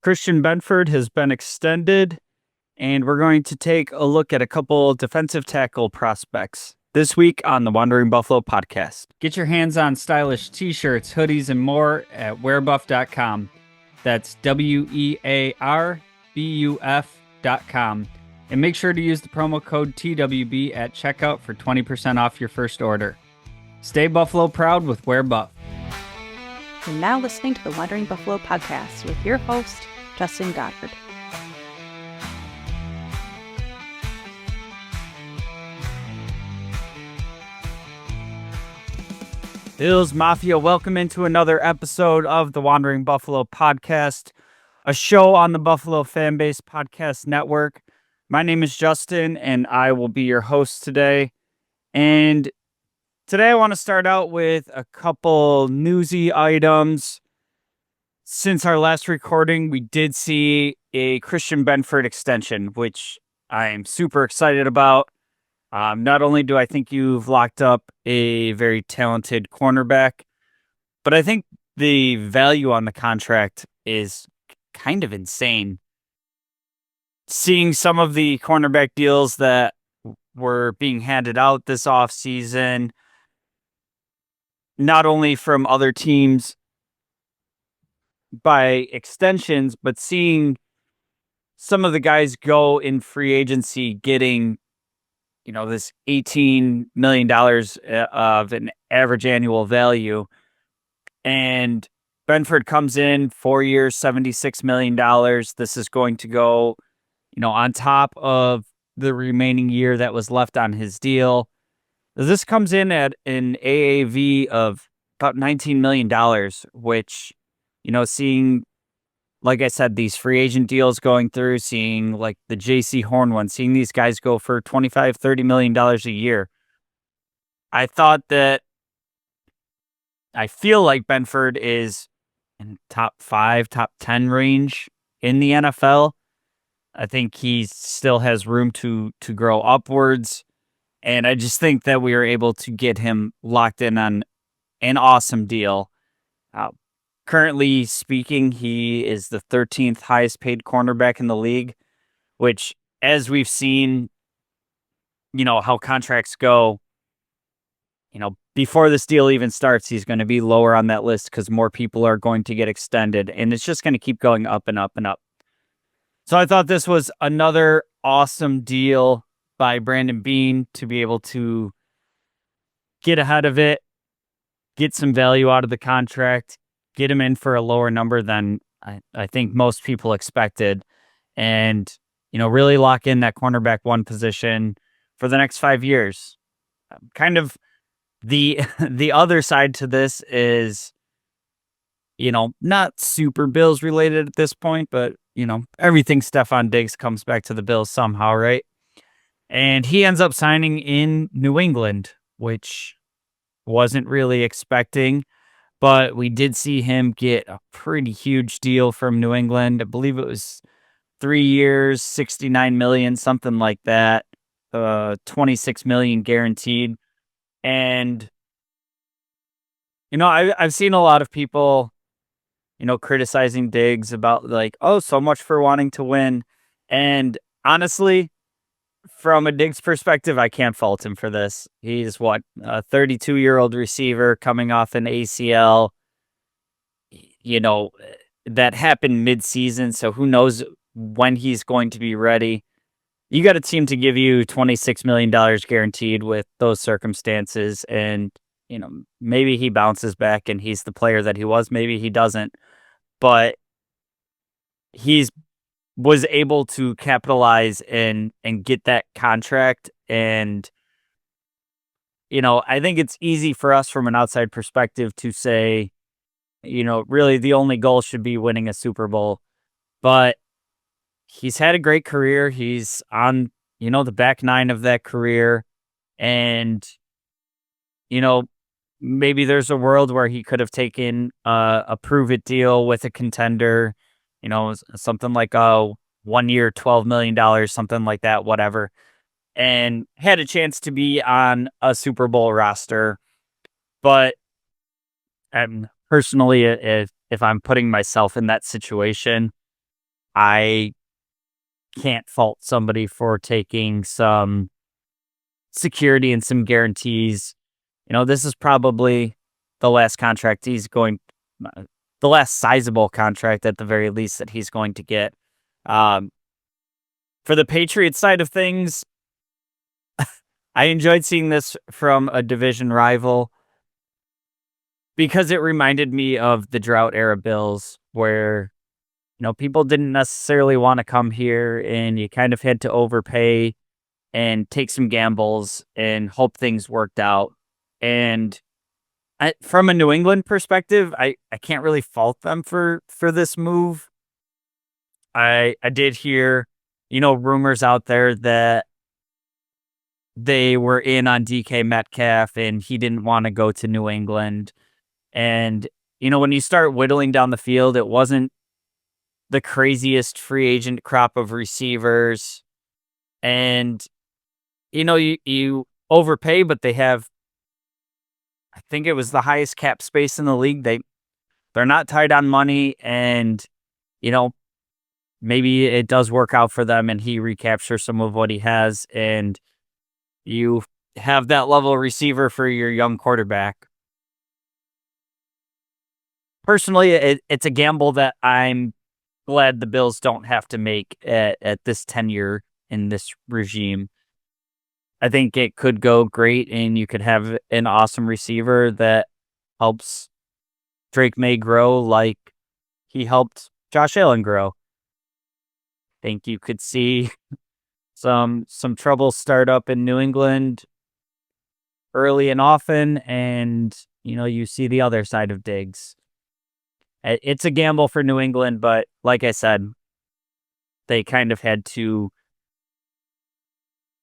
Christian Benford has been extended, and we're going to take a look at a couple defensive tackle prospects this week on the Wandering Buffalo podcast. Get your hands on stylish t-shirts, hoodies, and more at wearbuff.com. That's wearbuf.com. And make sure to use the promo code TWB at checkout for 20% off your first order. Stay Buffalo proud with Wear Buff. You're now listening to the Wandering Buffalo podcast with your host, Justin Goddard. Bills Mafia, welcome into another episode of the Wandering Buffalo podcast, a show on the Buffalo Fanbase Podcast Network. My name is Justin, and I will be your host today. And today I want to start out with a couple newsy items. Since our last recording, we did see a Christian Benford extension, which I'm super excited about. Not only do I think you've locked up a very talented cornerback, but I think the value on the contract is kind of insane. Seeing some of the cornerback deals that were being handed out this offseason, not only from other teams by extensions, but seeing some of the guys go in free agency getting, this $18 million of an average annual value. And Benford comes in 4 years, $76 million. This is going to go, on top of the remaining year that was left on his deal. This comes in at an AAV of about $19 million, which, seeing, like I said, these free agent deals going through, seeing like the JC Horn one, seeing these guys go for $25, $30 million a year. I feel like Benford is in top 5, top 10 range in the NFL. I think he still has room to grow upwards. And I just think that we are able to get him locked in on an awesome deal. Currently speaking, he is the 13th highest paid cornerback in the league, which, as we've seen, how contracts go, before this deal even starts, he's going to be lower on that list because more people are going to get extended, and it's just going to keep going up and up and up. So I thought this was another awesome deal by Brandon Beane to be able to get ahead of it, get some value out of the contract, get him in for a lower number than I think most people expected, and, really lock in that cornerback one position for the next 5 years. Kind of the other side to this is, not super Bills related at this point, but, everything Stefon Diggs comes back to the Bills somehow, right? And he ends up signing in New England, which wasn't really expecting, but we did see him get a pretty huge deal from New England. I believe it was 3 years, $69 million, something like that. $26 million guaranteed. And, I've seen a lot of people, criticizing Diggs about like, oh, so much for wanting to win. And honestly, from a Diggs perspective, I can't fault him for this. He's a 32-year-old receiver coming off an ACL. That happened mid-season, so who knows when he's going to be ready. You got a team to give you $26 million guaranteed with those circumstances, and, maybe he bounces back and he's the player that he was. Maybe he doesn't. But was able to capitalize and get that contract. And, I think it's easy for us from an outside perspective to say, really the only goal should be winning a Super Bowl. But he's had a great career. He's on, the back nine of that career. And, maybe there's a world where he could have taken a prove-it deal with a contender, something like 1 year, $12 million, something like that, whatever, and had a chance to be on a Super Bowl roster. But personally, if I'm putting myself in that situation, I can't fault somebody for taking some security and some guarantees. This is probably the last contract he's going, uh, the last sizable contract at the very least that he's going to get. Um, for the Patriots side of things, I enjoyed seeing this from a division rival because it reminded me of the drought era Bills where, people didn't necessarily want to come here and you kind of had to overpay and take some gambles and hope things worked out. And from a New England perspective, I can't really fault them for this move. I did hear, rumors out there that they were in on DK Metcalf and he didn't want to go to New England. And when you start whittling down the field, it wasn't the craziest free agent crop of receivers. And you overpay, but they have, I think it was the highest cap space in the league. They're not tight on money, and you know maybe it does work out for them, and he recaptures some of what he has, and you have that level receiver for your young quarterback. Personally, it's a gamble that I'm glad the Bills don't have to make at this tenure in this regime. I think it could go great, and you could have an awesome receiver that helps Drake May grow like he helped Josh Allen grow. Think you could see some trouble start up in New England early and often, and you see the other side of Diggs. It's a gamble for New England, but like I said, they kind of had to.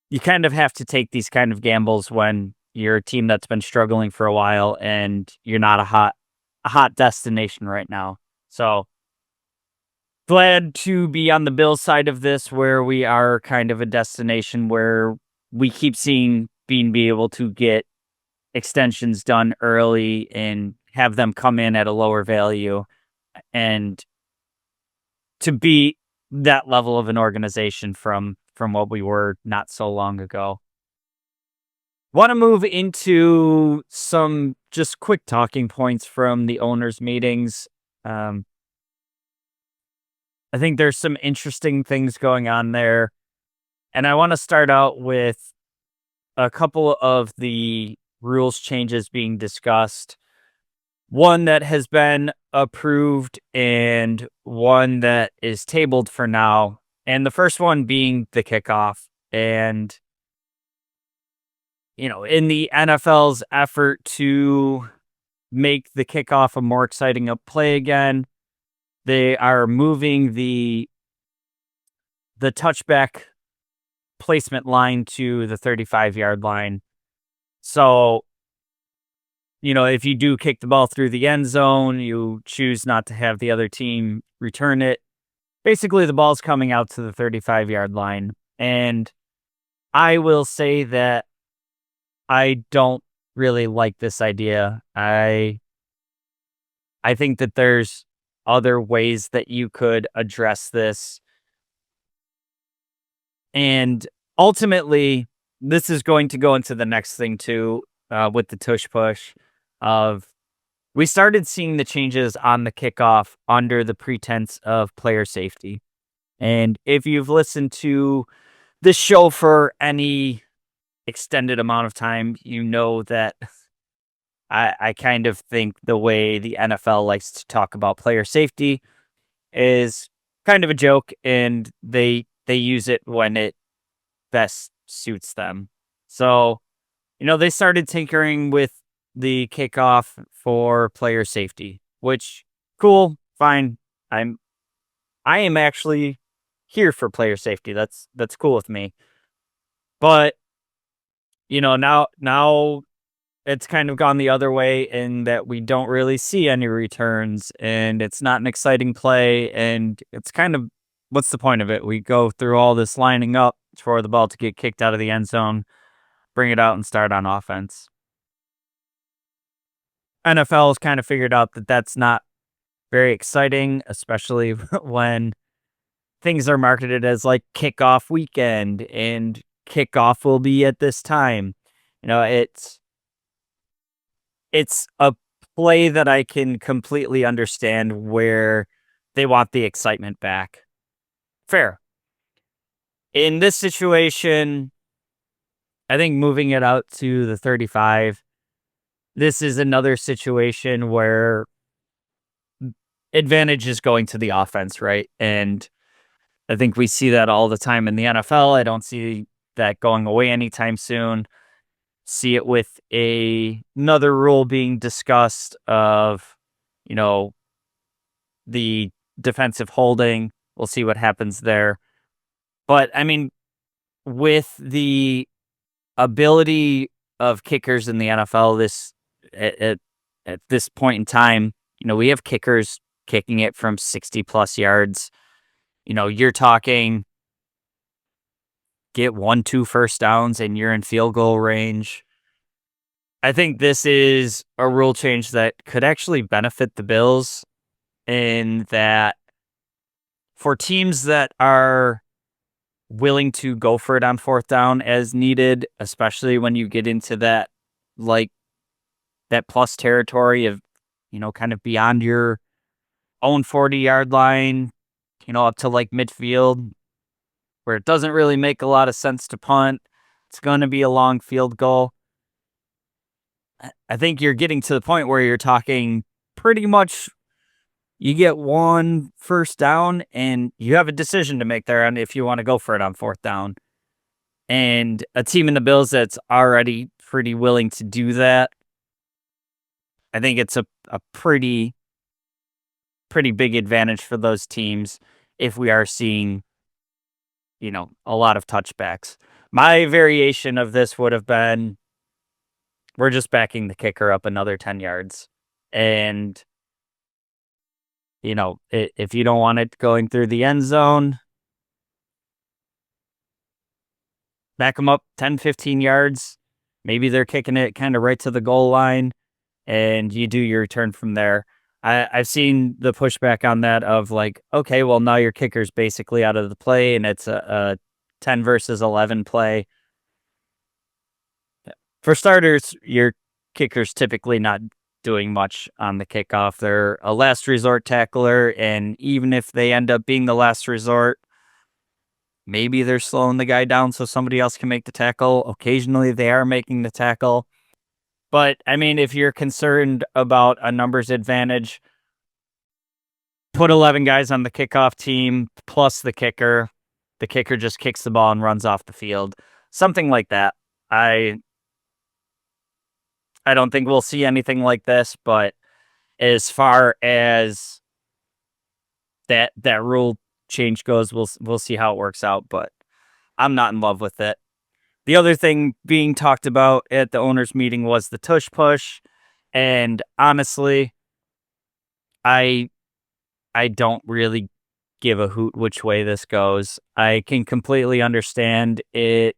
You kind of have to take these kind of gambles when you're a team that's been struggling for a while and you're not a hot destination right now. So glad to be on the Bills side of this, where we are kind of a destination where we keep seeing Beane be able to get extensions done early and have them come in at a lower value, and to be that level of an organization from what we were not so long ago. Want to move into some just quick talking points from the owners' meetings. Um, I think there's some interesting things going on there. And I want to start out with a couple of the rules changes being discussed. One that has been approved and one that is tabled for now. And the first one being the kickoff. And, in the NFL's effort to make the kickoff a more exciting play again, they are moving the touchback placement line to the 35-yard line. So, if you do kick the ball through the end zone, you choose not to have the other team return it. Basically, the ball's coming out to the 35-yard line. And I will say that I don't really like this idea. I think that there's other ways that you could address this. And ultimately, this is going to go into the next thing too, with the tush push of we started seeing the changes on the kickoff under the pretense of player safety. And if you've listened to this show for any extended amount of time, you know that I kind of think the way the NFL likes to talk about player safety is kind of a joke, and they use it when it best suits them. So, they started tinkering with the kickoff for player safety, which cool, fine. I am actually here for player safety. That's cool with me. But, now it's kind of gone the other way in that we don't really see any returns and it's not an exciting play, and it's kind of, what's the point of it? We go through all this lining up for the ball to get kicked out of the end zone, bring it out and start on offense. NFL has kind of figured out that that's not very exciting, especially when things are marketed as like kickoff weekend and kickoff will be at this time. It's a play that I can completely understand where they want the excitement back. Fair. In this situation, I think moving it out to the 35, this is another situation where advantage is going to the offense, right? And I think we see that all the time in the NFL. I don't see that going away anytime soon. See it with another rule being discussed of, you know, the defensive holding. We'll see what happens there. But I mean, with the ability of kickers in the NFL, at, at at this point in time, we have kickers kicking it from 60 plus yards. You're talking get 1-2 first downs and you're in field goal range. I think this is a rule change that could actually benefit the Bills in that for teams that are willing to go for it on fourth down as needed, especially when you get into like that plus territory of, kind of beyond your own 40-yard line, up to like midfield where it doesn't really make a lot of sense to punt. It's going to be a long field goal. I think you're getting to the point where you're talking pretty much you get one first down and you have a decision to make there on if you want to go for it on fourth down. And a team in the Bills that's already pretty willing to do that, I think it's a pretty big advantage for those teams if we are seeing, a lot of touchbacks. My variation of this would have been we're just backing the kicker up another 10 yards. And, if you don't want it going through the end zone, back them up 10, 15 yards. Maybe they're kicking it kind of right to the goal line, and you do your return from there. I've seen the pushback on that of like, okay, well, now your kicker's basically out of the play, and it's a 10 versus 11 play. For starters, your kicker's typically not doing much on the kickoff. They're a last resort tackler, and even if they end up being the last resort, maybe they're slowing the guy down so somebody else can make the tackle. Occasionally, they are making the tackle. But, I mean, if you're concerned about a numbers advantage, put 11 guys on the kickoff team plus the kicker. The kicker just kicks the ball and runs off the field. Something like that. I don't think we'll see anything like this, but as far as that rule change goes, we'll see how it works out, but I'm not in love with it. The other thing being talked about at the owners meeting was the tush push, and honestly, I don't really give a hoot which way this goes. I can completely understand it,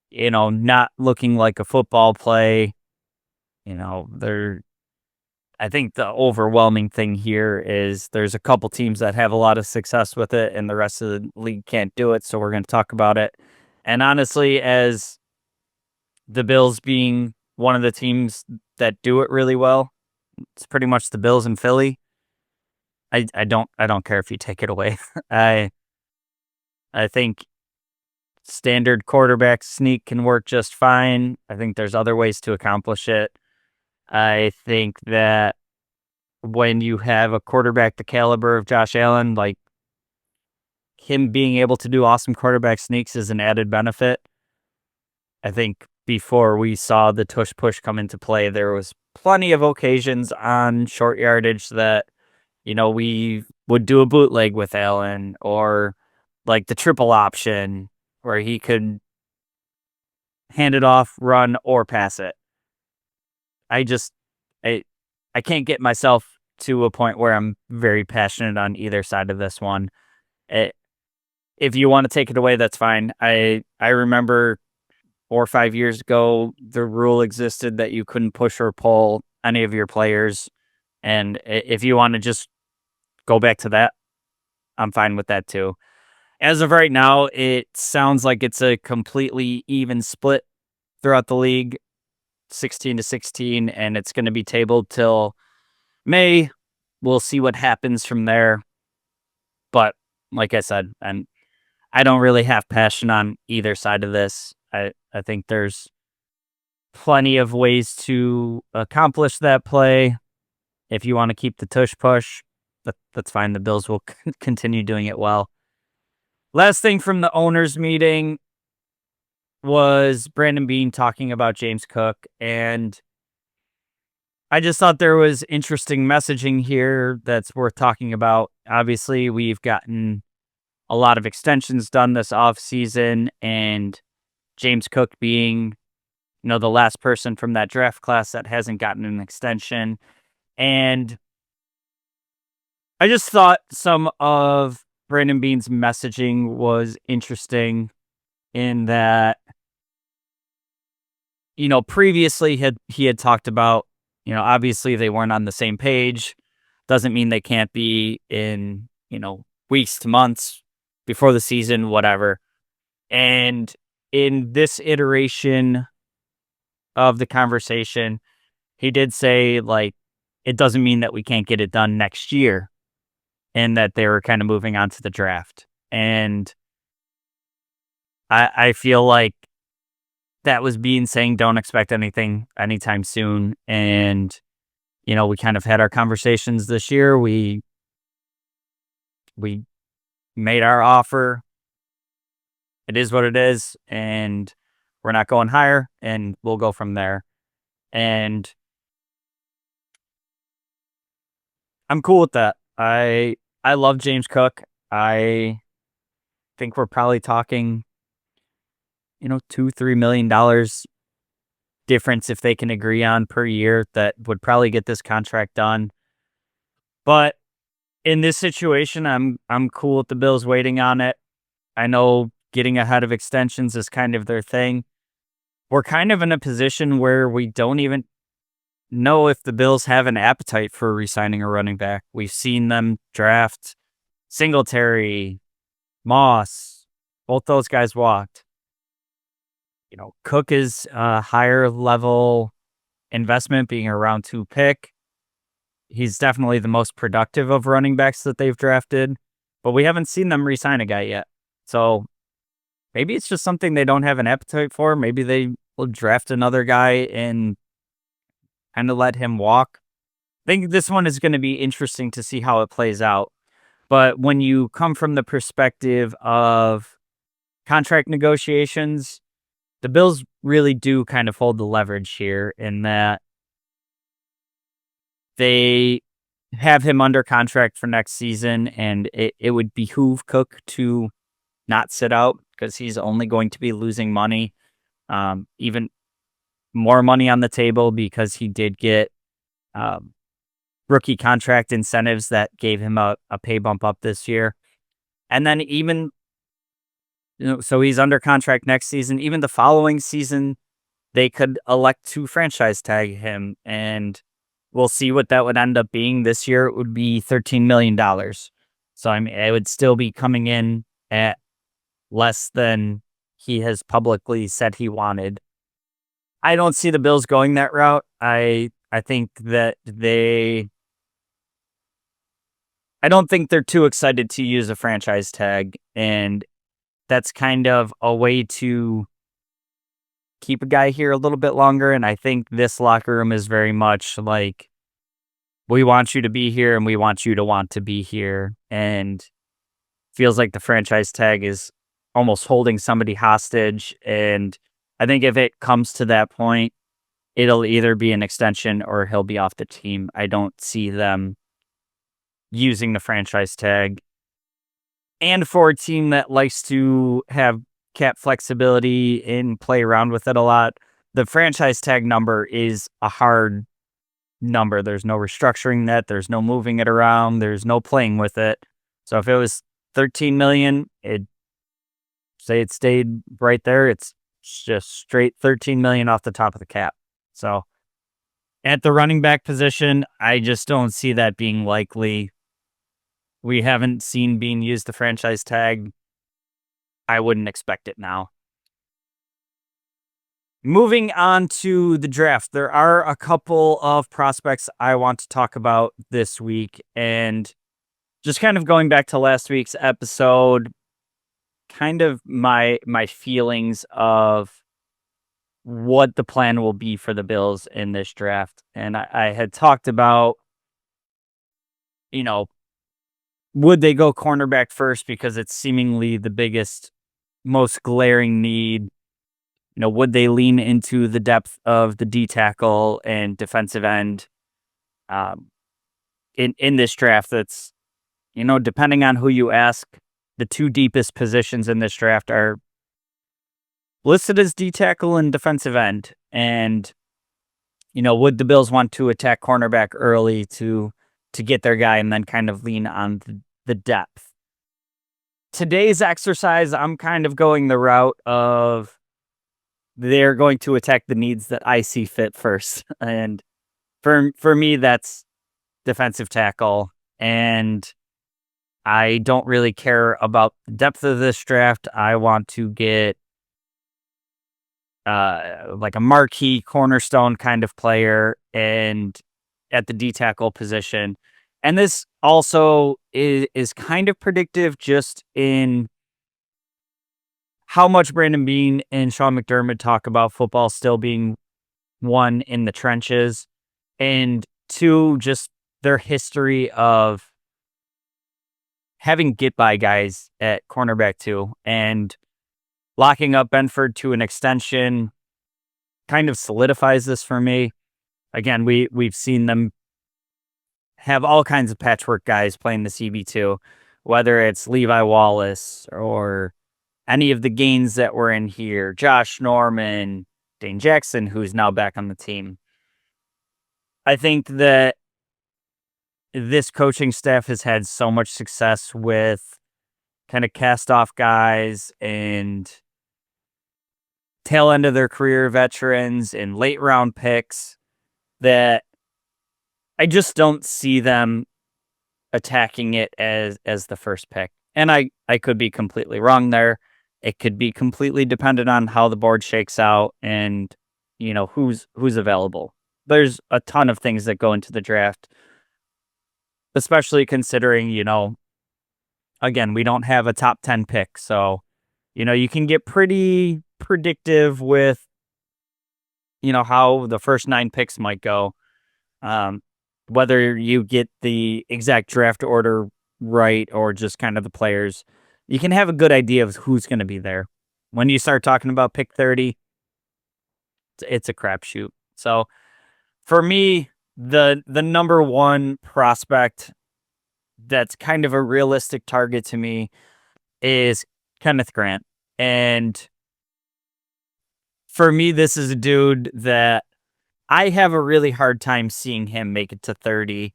not looking like a football play. I think the overwhelming thing here is there's a couple teams that have a lot of success with it and the rest of the league can't do it. So we're going to talk about it. And honestly, as the Bills being one of the teams that do it really well, it's pretty much the Bills and Philly. I don't care if you take it away. I think standard quarterback sneak can work just fine. I think there's other ways to accomplish it. I think that when you have a quarterback the caliber of Josh Allen, like him being able to do awesome quarterback sneaks is an added benefit. I think before we saw the tush push come into play, there was plenty of occasions on short yardage that, we would do a bootleg with Allen or like the triple option where he could hand it off, run, or pass it. I just, I can't get myself to a point where I'm very passionate on either side of this one. If you want to take it away, that's fine. I remember 4 or 5 years ago, the rule existed that you couldn't push or pull any of your players. And if you want to just go back to that, I'm fine with that too. As of right now, it sounds like it's a completely even split throughout the league, 16-16, and it's going to be tabled till May. We'll see what happens from there. But like I said, and I don't really have passion on either side of this. I think there's plenty of ways to accomplish that play. If you want to keep the tush push, that's fine. The Bills will continue doing it well. Last thing from the owners' meeting was Brandon Beane talking about James Cook, and I just thought there was interesting messaging here that's worth talking about. Obviously, we've gotten a lot of extensions done this offseason, and James Cook being, the last person from that draft class that hasn't gotten an extension. And I just thought some of Brandon Beane's messaging was interesting in that, previously he had talked about, obviously they weren't on the same page. Doesn't mean they can't be in, weeks to months before the season, whatever. And in this iteration of the conversation, he did say, like, it doesn't mean that we can't get it done next year, and that they were kind of moving on to the draft. And I feel like that was Bean saying, don't expect anything anytime soon. And, we kind of had our conversations this year. We made our offer. It is what it is. And we're not going higher, and we'll go from there. And I'm cool with that. I love James Cook. I think we're probably talking, $2-3 million difference if they can agree on per year that would probably get this contract done. But in this situation, I'm cool with the Bills waiting on it. I know getting ahead of extensions is kind of their thing. We're kind of in a position where we don't even know if the Bills have an appetite for re-signing a running back. We've seen them draft Singletary, Moss. Both those guys walked. Cook is a higher level investment, being a round 2 pick. He's definitely the most productive of running backs that they've drafted, but we haven't seen them re-sign a guy yet. So maybe it's just something they don't have an appetite for. Maybe they will draft another guy and kind of let him walk. I think this one is going to be interesting to see how it plays out. But when you come from the perspective of contract negotiations, the Bills really do kind of hold the leverage here in that they have him under contract for next season, and it would behoove Cook to not sit out because he's only going to be losing money, even more money on the table because he did get rookie contract incentives that gave him a pay bump up this year. And then even, so he's under contract next season. Even the following season, they could elect to franchise tag him, and we'll see what that would end up being. This year, it would be $13 million. So, it would still be coming in at less than he has publicly said he wanted. I don't see the Bills going that route. I think that I don't think they're too excited to use a franchise tag, and that's kind of a way to keep a guy here a little bit longer. And I think this locker room is very much like, we want you to be here and we want you to want to be here. And feels like the franchise tag is almost holding somebody hostage. And I think if it comes to that point, it'll either be an extension or he'll be off the team. I don't see them using the franchise tag. And for a team that likes to have cap flexibility and play around with it a lot, the franchise tag number is a hard number. There's no restructuring that. There's no moving it around. There's no playing with it. So if it was $13 million, say it stayed right there, it's just straight $13 million off the top of the cap. So at the running back position, I just don't see that being likely. We haven't seen Beane use the franchise tag. I wouldn't expect it now. Moving on to the draft, there are a couple of prospects I want to talk about this week. And just kind of going back to last week's episode, kind of my feelings of what the plan will be for the Bills in this draft. And I had talked about, would they go cornerback first because it's seemingly the biggest, most glaring need? Would they lean into the depth of the D tackle and defensive end in this draft? That's, depending on who you ask, the two deepest positions in this draft are listed as D tackle and defensive end. And, would the Bills want to attack cornerback early to get their guy and then kind of lean on the depth? Today's exercise, I'm kind of going the route of they're going to attack the needs that I see fit first. And for me, that's defensive tackle. And I don't really care about the depth of this draft. I want to get like a marquee cornerstone kind of player and at the D tackle position. And this also is kind of predictive just in how much Brandon Beane and Sean McDermott talk about football still being one in the trenches, and two, just their history of having get-by guys at cornerback too, and locking up Benford to an extension kind of solidifies this for me. Again, we've seen them have all kinds of patchwork guys playing the CB2, whether it's Levi Wallace or any of the gains that were in here, Josh Norman, Dane Jackson, who's now back on the team. I think that this coaching staff has had so much success with kind of cast off guys and tail end of their career veterans and late round picks that I just don't see them attacking it as the first pick. And I could be completely wrong there. It could be completely dependent on how the board shakes out and, who's available. There's a ton of things that go into the draft, especially considering, again, we don't have a top 10 pick. So, you can get pretty predictive with, how the first 9 picks might go. Whether you get the exact draft order right or just kind of the players, you can have a good idea of who's going to be there. When you start talking about pick 30, it's a crapshoot. So for me, the number one prospect that's kind of a realistic target to me is Kenneth Grant. And for me, this is a dude that I have a really hard time seeing him make it to 30.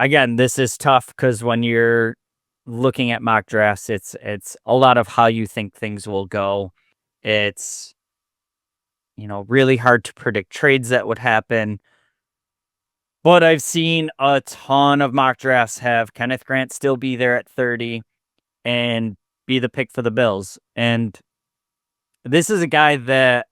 Again, this is tough because when you're looking at mock drafts, it's a lot of how you think things will go. It's, really hard to predict trades that would happen. But I've seen a ton of mock drafts have Kenneth Grant still be there at 30 and be the pick for the Bills. And this is a guy that,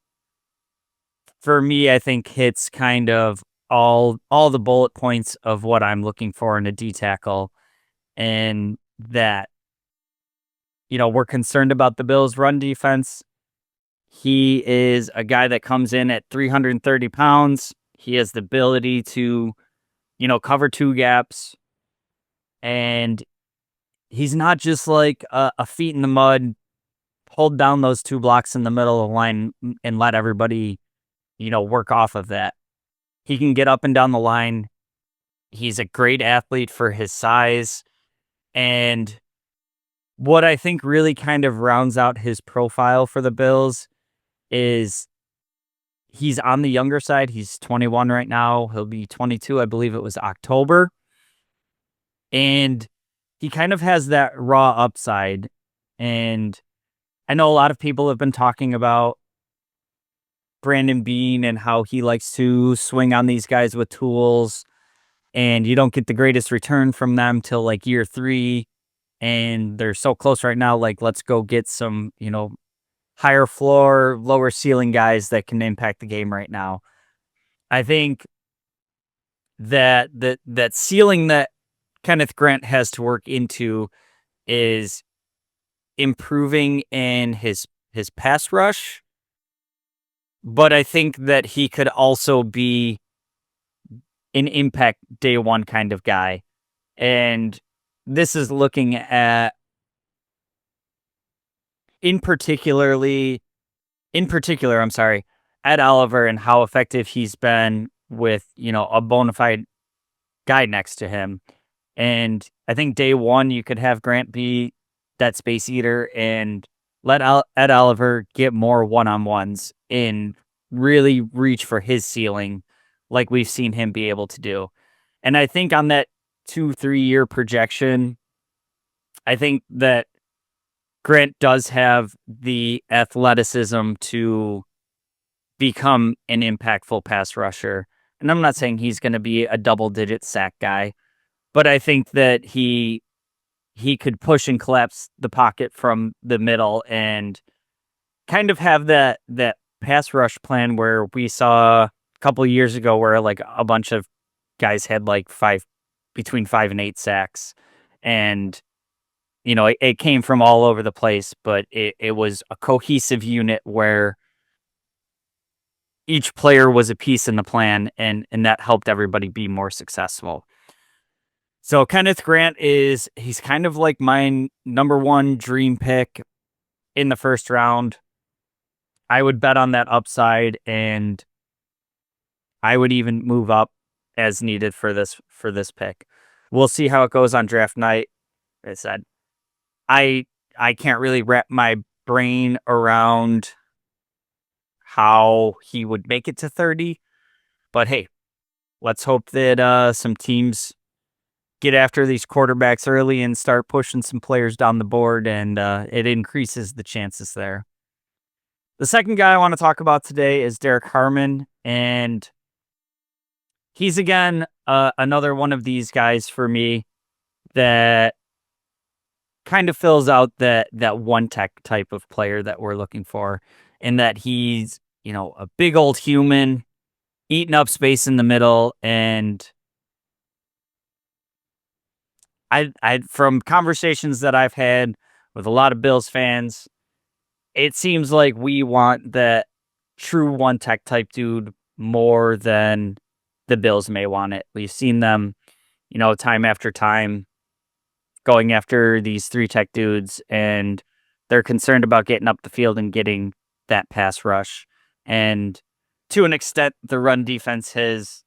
for me, I think hits kind of all the bullet points of what I'm looking for in a D tackle. And that, we're concerned about the Bills' run defense. He is a guy that comes in at 330 pounds. He has the ability to, cover 2 gaps. And he's not just like a feet in the mud, hold down those 2 blocks in the middle of the line and let everybody, work off of that. He can get up and down the line. He's a great athlete for his size. And what I think really kind of rounds out his profile for the Bills is he's on the younger side. He's 21 right now. He'll be 22. I believe it was October. And he kind of has that raw upside. And I know a lot of people have been talking about Brandon Beane and how he likes to swing on these guys with tools. and you don't get the greatest return from them till like year 3, and they're so close right now. Like, let's go get some, higher floor, lower ceiling guys that can impact the game right now. I think that ceiling that Kenneth Grant has to work into is improving in his pass rush, but I think that he could also be an impact day one kind of guy. And this is looking at in particularly in particular, I'm sorry, Ed Oliver and how effective he's been with, a bona fide guy next to him. And I think day one, you could have Grant be that space eater and let Ed Oliver get more one-on-ones and really reach for his ceiling like we've seen him be able to do. And I think on that 2-3 year projection, I think that Grant does have the athleticism to become an impactful pass rusher. And I'm not saying he's going to be a double-digit sack guy, but I think that he could push and collapse the pocket from the middle and kind of have that pass rush plan where we saw a couple of years ago where like a bunch of guys had like between 5 and 8 sacks. And it came from all over the place, but it was a cohesive unit where each player was a piece in the plan, and that helped everybody be more successful. So Kenneth Grant he's kind of like my number one dream pick in the first round. I would bet on that upside, and I would even move up as needed for this pick. We'll see how it goes on draft night. Like I said, I can't really wrap my brain around how he would make it to 30, but hey, let's hope that some teams get after these quarterbacks early and start pushing some players down the board, and it increases the chances there. The second guy I want to talk about today is Derek Harmon, and he's again another one of these guys for me that kind of fills out that one tech type of player that we're looking for, in that he's a big old human eating up space in the middle. And I from conversations that I've had with a lot of Bills fans, it seems like we want that true one tech type dude more than the Bills may want it. We've seen them, time after time going after these 3 tech dudes, and they're concerned about getting up the field and getting that pass rush. And to an extent, the run defense has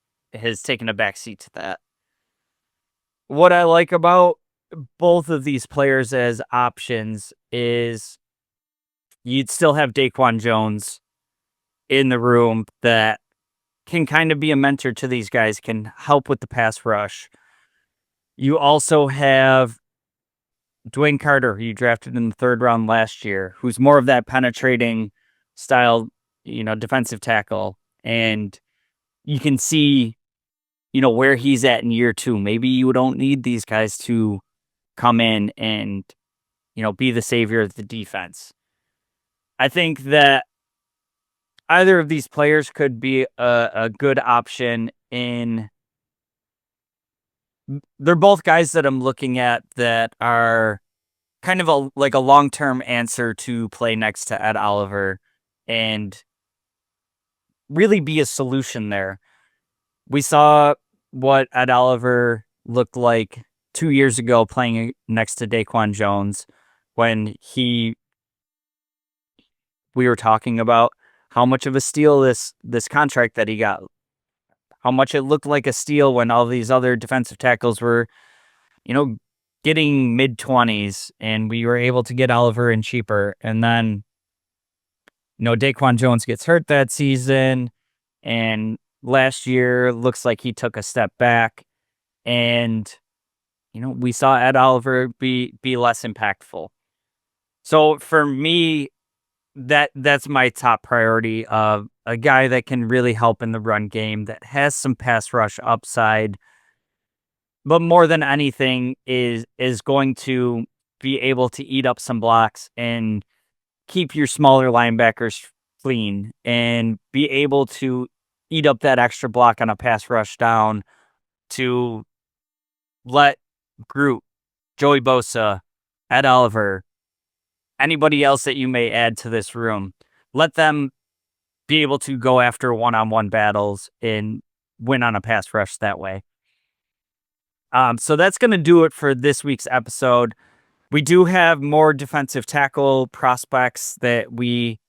taken a backseat to that. What I like about both of these players as options is you'd still have Daquan Jones in the room that can kind of be a mentor to these guys, can help with the pass rush. You also have Dwayne Carter, who you drafted in the 3rd round last year, who's more of that penetrating style, defensive tackle. And you can see, where he's at in year 2. Maybe you don't need these guys to come in and, be the savior of the defense. I think that either of these players could be a good option they're both guys that I'm looking at that are kind of a long-term answer to play next to Ed Oliver and really be a solution there. We saw what Ed Oliver looked like 2 years ago playing next to Daquan Jones when we were talking about how much of a steal this contract that he got, how much it looked like a steal when all these other defensive tackles were, getting mid-20s, and we were able to get Oliver in cheaper. And then, Daquan Jones gets hurt that season, and last year looks like he took a step back, and, we saw Ed Oliver be less impactful. So for me, that's my top priority of a guy that can really help in the run game, that has some pass rush upside, but more than anything is going to be able to eat up some blocks and keep your smaller linebackers clean and be able to eat up that extra block on a pass rush down to let Groot, Joey Bosa, Ed Oliver, anybody else that you may add to this room, let them be able to go after one-on-one battles and win on a pass rush that way. So that's going to do it for this week's episode. We do have more defensive tackle prospects that we,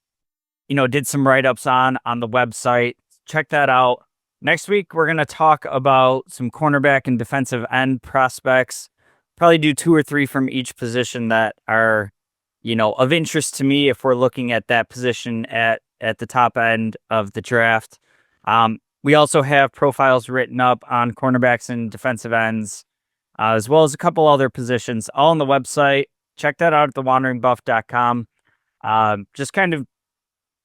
did some write-ups on the website. Check that out. Next week, we're going to talk about some cornerback and defensive end prospects. Probably do 2 or 3 from each position that are, of interest to me if we're looking at that position at the top end of the draft. We also have profiles written up on cornerbacks and defensive ends, as well as a couple other positions, all on the website. Check that out at thewanderingbuff.com. Just kind of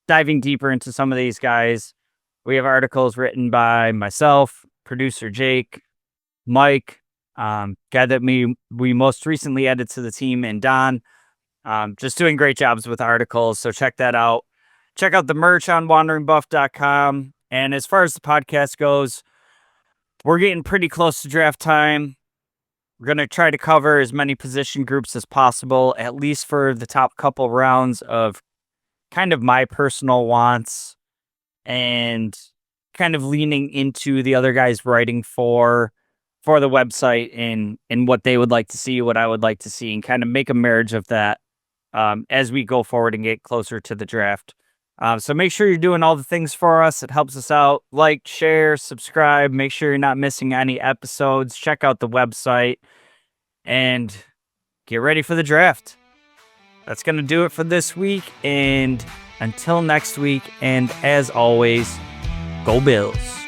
diving deeper into some of these guys. We have articles written by myself, producer Jake, Mike, guy that we most recently added to the team, and Don. Just doing great jobs with articles, so check that out. Check out the merch on wanderingbuff.com. And as far as the podcast goes, we're getting pretty close to draft time. We're going to try to cover as many position groups as possible, at least for the top couple rounds of kind of my personal wants and kind of leaning into the other guys writing for the website and what they would like to see, what I would like to see, and kind of make a marriage of that as we go forward and get closer to the draft. So make sure you're doing all the things for us. It helps us out. Like, share, subscribe. Make sure you're not missing any episodes. Check out the website and get ready for the draft. That's going to do it for this week. And until next week, and as always, go Bills.